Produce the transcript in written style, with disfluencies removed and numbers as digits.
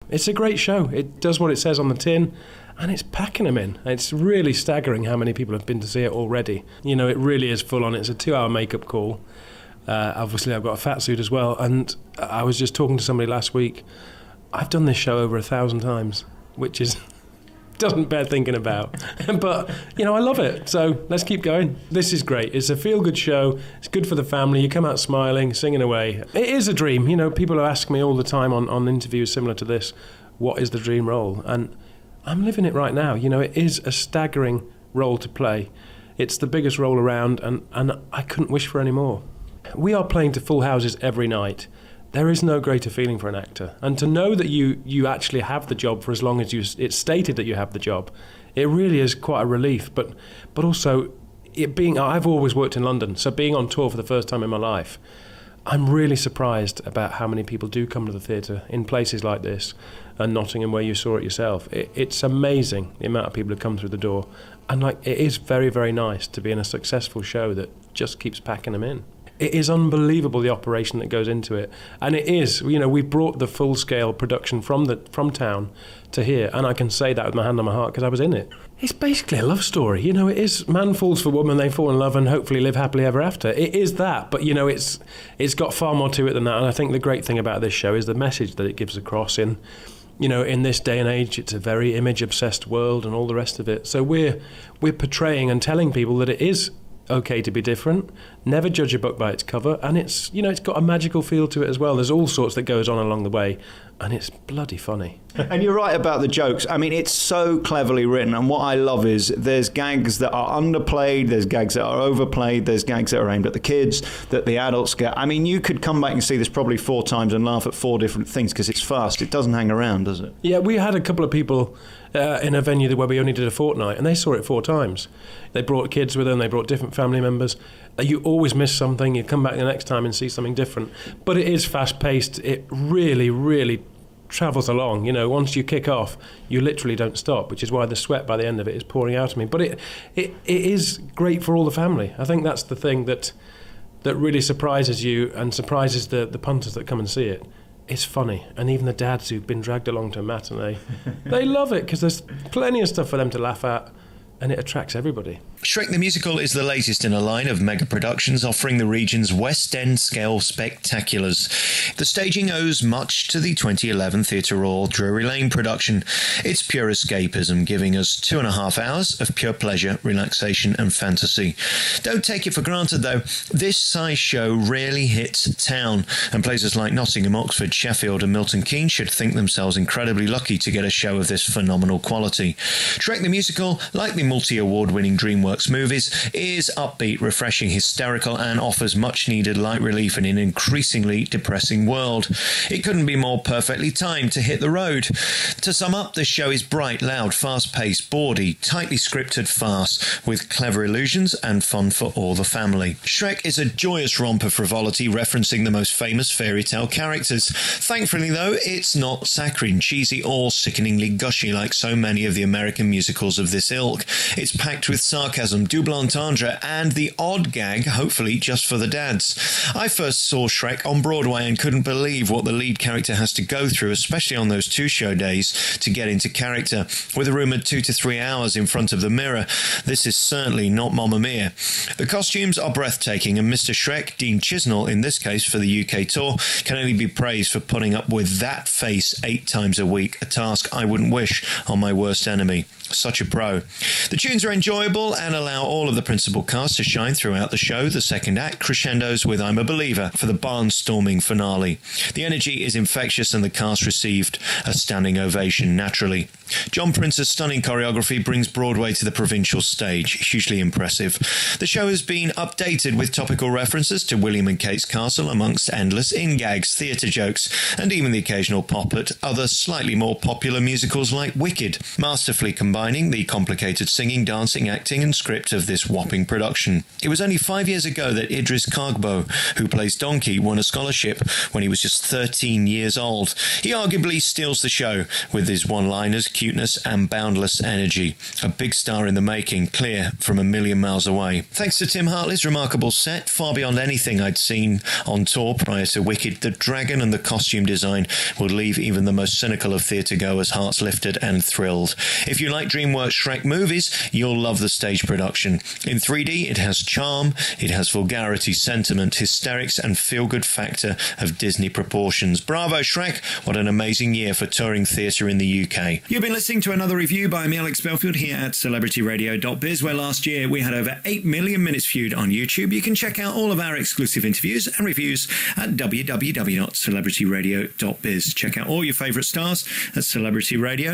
It's a great show. It does what it says on the tin, and it's packing them in. It's really staggering how many people have been to see it already. You know, it really is full on. It's a 2-hour makeup call. Obviously, I've got a fat suit as well, and I was just talking to somebody last week. I've done this show over 1,000 times, which is doesn't bear thinking about. But, you know, I love it. So let's keep going. This is great. It's a feel-good show. It's good for the family. You come out smiling, singing away. It is a dream. You know, people ask me all the time on interviews similar to this, what is the dream role? And I'm living it right now. You know, it is a staggering role to play. It's the biggest role around, and I couldn't wish for any more. We are playing to full houses every night. There is no greater feeling for an actor. And to know that you actually have the job for as long as it's stated that you have the job, it really is quite a relief. But also, I've always worked in London, so being on tour for the first time in my life, I'm really surprised about how many people do come to the theatre in places like this, and Nottingham where you saw it yourself. It's amazing the amount of people who come through the door. And it is very, very nice to be in a successful show that just keeps packing them in. It is unbelievable, the operation that goes into it. And it is, you know, we've brought the full-scale production from town to here, and I can say that with my hand on my heart because I was in it. It's basically a love story. You know, it is man falls for woman, they fall in love and hopefully live happily ever after. It is that, but, you know, it's got far more to it than that. And I think the great thing about this show is the message that it gives across in, you know, in this day and age. It's a very image-obsessed world and all the rest of it. So we're portraying and telling people that it is okay to be different, never judge a book by its cover, and it's, you know, it's got a magical feel to it as well. There's all sorts that goes on along the way, and it's bloody funny. And you're right about the jokes. I mean, it's so cleverly written, and what I love is there's gags that are underplayed, there's gags that are overplayed, there's gags that are aimed at the kids, that the adults get. I mean, you could come back and see this probably 4 times and laugh at 4 different things because it's fast. It doesn't hang around, does it? Yeah, we had a couple of people in a venue where we only did a fortnight, and they saw it 4 times. They brought kids with them, they brought different family members. You always miss something, you come back the next time and see something different. But it is fast-paced. It really, really travels along. You know, once you kick off, you literally don't stop, which is why the sweat by the end of it is pouring out of me. But it is great for all the family. I think that's the thing that really surprises you and surprises the punters that come and see it. It's funny, and even the dads who've been dragged along to a matinee, they love it because there's plenty of stuff for them to laugh at, and it attracts everybody. Shrek the Musical is the latest in a line of mega productions offering the region's West End scale spectaculars. The staging owes much to the 2011 Theatre Royal Drury Lane production. It's pure escapism, giving us 2.5 hours of pure pleasure, relaxation and fantasy. Don't take it for granted though, this size show rarely hits town, and places like Nottingham, Oxford, Sheffield and Milton Keynes should think themselves incredibly lucky to get a show of this phenomenal quality. Shrek the Musical, like the multi-award-winning Dreamworks movies, is upbeat, refreshing, hysterical and offers much-needed light relief in an increasingly depressing world. It couldn't be more perfectly timed to hit the road. To sum up, this show is bright, loud, fast-paced, bawdy, tightly scripted farce with clever illusions and fun for all the family. Shrek is a joyous romp of frivolity referencing the most famous fairy tale characters. Thankfully, though, it's not saccharine, cheesy or sickeningly gushy like so many of the American musicals of this ilk. It's packed with sarcasm, double entendre, and the odd gag, hopefully just for the dads. I first saw Shrek on Broadway and couldn't believe what the lead character has to go through, especially on those 2 show days, to get into character. With a rumoured 2 to 3 hours in front of the mirror, this is certainly not Mamma Mia. The costumes are breathtaking, and Mr. Shrek, Dean Chisnell in this case for the UK tour, can only be praised for putting up with that face 8 times a week, a task I wouldn't wish on my worst enemy. Such a pro. The tunes are enjoyable and allow all of the principal cast to shine throughout the show. The second act crescendos with I'm a Believer for the barnstorming finale. The energy is infectious and the cast received a standing ovation naturally. John Prince's stunning choreography brings Broadway to the provincial stage. Hugely impressive. The show has been updated with topical references to William and Kate's Castle amongst endless in-gags, theatre jokes and even the occasional pop at other slightly more popular musicals like Wicked, masterfully combining the complicated singing, dancing, acting and script of this whopping production. It was only 5 years ago that Idris Kagbo, who plays Donkey, won a scholarship when he was just 13 years old. He arguably steals the show with his one-liners, cuteness and boundless energy. A big star in the making, clear from a million miles away. Thanks to Tim Hartley's remarkable set, far beyond anything I'd seen on tour prior to Wicked, the dragon and the costume design will leave even the most cynical of theatre-goers hearts lifted and thrilled. If you like DreamWorks Shrek movies, you'll love the stage production. In 3D, it has charm, it has vulgarity, sentiment, hysterics, and feel-good factor of Disney proportions. Bravo, Shrek! What an amazing year for touring theatre in the UK. You've been listening to another review by me, Alex Belfield, here at celebrityradio.biz, where last year we had over 8 million minutes viewed on YouTube. You can check out all of our exclusive interviews and reviews at www.celebrityradio.biz. Check out all your favourite stars at celebrityradio.biz.